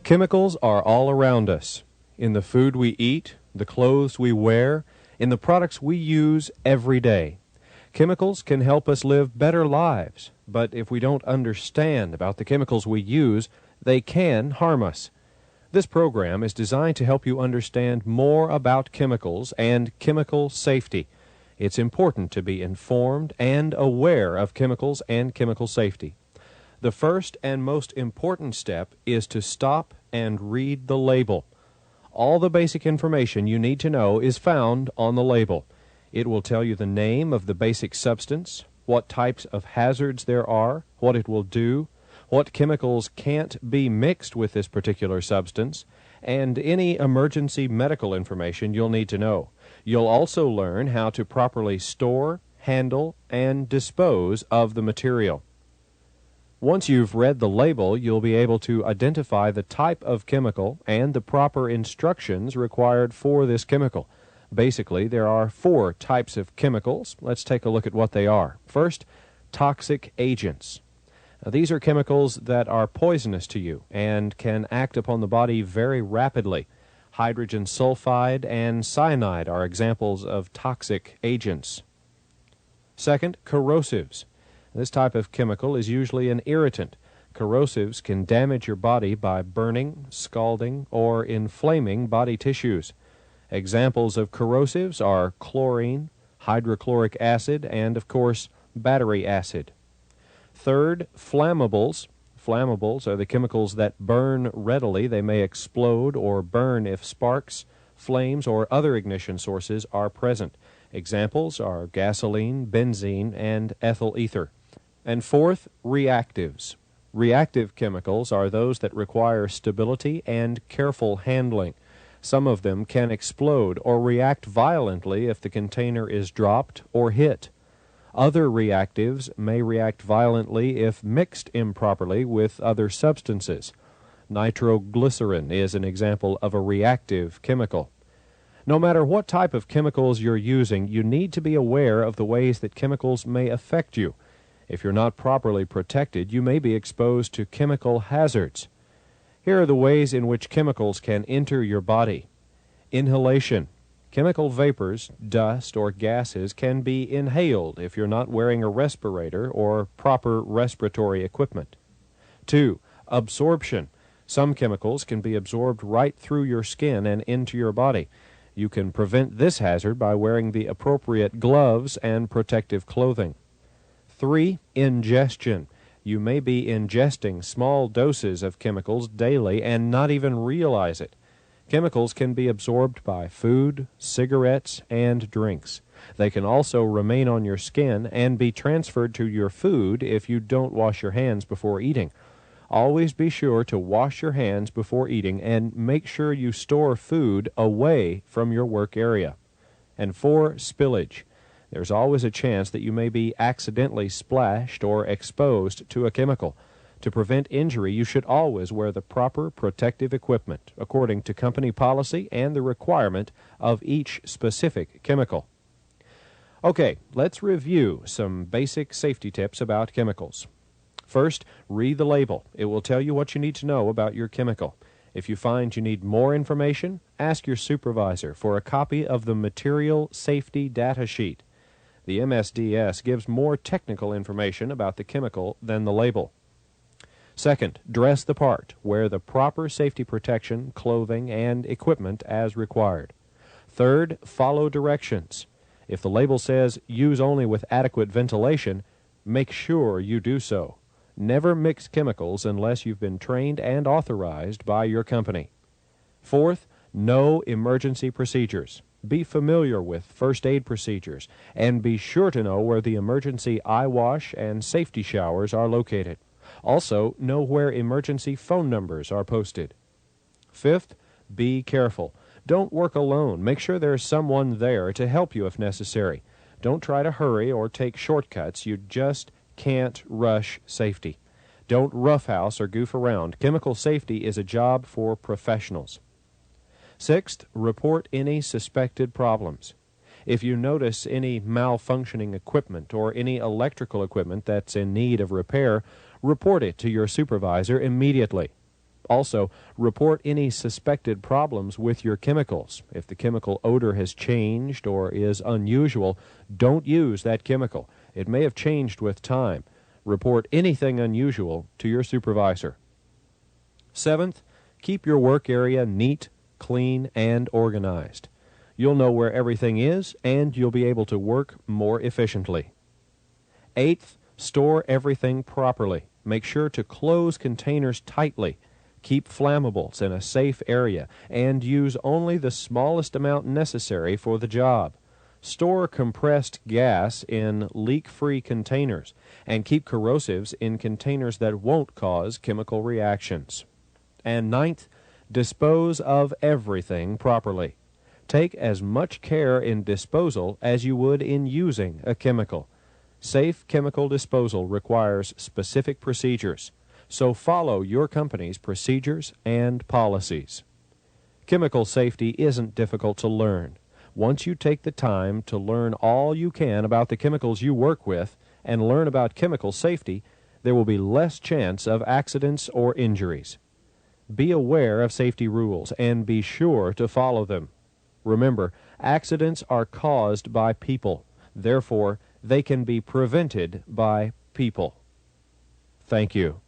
Chemicals are all around us, in the food we eat, the clothes we wear, in the products we use every day. Chemicals can help us live better lives, but if we don't understand about the chemicals we use, they can harm us. This program is designed to help you understand more about chemicals and chemical safety. It's important to be informed and aware of chemicals and chemical safety. The first and most important step is to stop and read the label. All the basic information you need to know is found on the label. It will tell you the name of the basic substance, what types of hazards there are, what it will do, what chemicals can't be mixed with this particular substance, and any emergency medical information you'll need to know. You'll also learn how to properly store, handle, and dispose of the material. Once you've read the label, you'll be able to identify the type of chemical and the proper instructions required for this chemical. Basically, there are 4 types of chemicals. Let's take a look at what they are. First, toxic agents. Now, these are chemicals that are poisonous to you and can act upon the body very rapidly. Hydrogen sulfide and cyanide are examples of toxic agents. Second, corrosives. This type of chemical is usually an irritant. Corrosives can damage your body by burning, scalding, or inflaming body tissues. Examples of corrosives are chlorine, hydrochloric acid, and, of course, battery acid. Third, flammables. Flammables are the chemicals that burn readily. They may explode or burn if sparks, flames, or other ignition sources are present. Examples are gasoline, benzene, and ethyl ether. And fourth, reactives. Reactive chemicals are those that require stability and careful handling. Some of them can explode or react violently if the container is dropped or hit. Other reactives may react violently if mixed improperly with other substances. Nitroglycerin is an example of a reactive chemical. No matter what type of chemicals you're using, you need to be aware of the ways that chemicals may affect you. If you're not properly protected, you may be exposed to chemical hazards. Here are the ways in which chemicals can enter your body. Inhalation. Chemical vapors, dust, or gases can be inhaled if you're not wearing a respirator or proper respiratory equipment. 2. Absorption. Some chemicals can be absorbed right through your skin and into your body. You can prevent this hazard by wearing the appropriate gloves and protective clothing. 3. Ingestion. You may be ingesting small doses of chemicals daily and not even realize it. Chemicals can be absorbed by food, cigarettes, and drinks. They can also remain on your skin and be transferred to your food if you don't wash your hands before eating. Always be sure to wash your hands before eating and make sure you store food away from your work area. And 4. Spillage. There's always a chance that you may be accidentally splashed or exposed to a chemical. To prevent injury, you should always wear the proper protective equipment according to company policy and the requirement of each specific chemical. Okay, let's review some basic safety tips about chemicals. First, read the label. It will tell you what you need to know about your chemical. If you find you need more information, ask your supervisor for a copy of the Material Safety Data Sheet. The MSDS gives more technical information about the chemical than the label. Second, dress the part. Wear the proper safety protection, clothing, and equipment as required. Third, follow directions. If the label says use only with adequate ventilation, make sure you do so. Never mix chemicals unless you've been trained and authorized by your company. Fourth, know emergency procedures. Be familiar with first aid procedures, and be sure to know where the emergency eye wash and safety showers are located. Also, know where emergency phone numbers are posted. Fifth, be careful. Don't work alone. Make sure there's someone there to help you if necessary. Don't try to hurry or take shortcuts. You just can't rush safety. Don't roughhouse or goof around. Chemical safety is a job for professionals. Sixth, report any suspected problems. If you notice any malfunctioning equipment or any electrical equipment that's in need of repair, report it to your supervisor immediately. Also, report any suspected problems with your chemicals. If the chemical odor has changed or is unusual, don't use that chemical. It may have changed with time. Report anything unusual to your supervisor. Seventh, keep your work area neat, clean, and organized. You'll know where everything is, and you'll be able to work more efficiently. Eighth, store everything properly. Make sure to close containers tightly. Keep flammables in a safe area, and use only the smallest amount necessary for the job. Store compressed gas in leak-free containers, and keep corrosives in containers that won't cause chemical reactions. And ninth, dispose of everything properly. Take as much care in disposal as you would in using a chemical. Safe chemical disposal requires specific procedures, so follow your company's procedures and policies. Chemical safety isn't difficult to learn. Once you take the time to learn all you can about the chemicals you work with and learn about chemical safety, there will be less chance of accidents or injuries. Be aware of safety rules and be sure to follow them. Remember, accidents are caused by people. Therefore, they can be prevented by people. Thank you.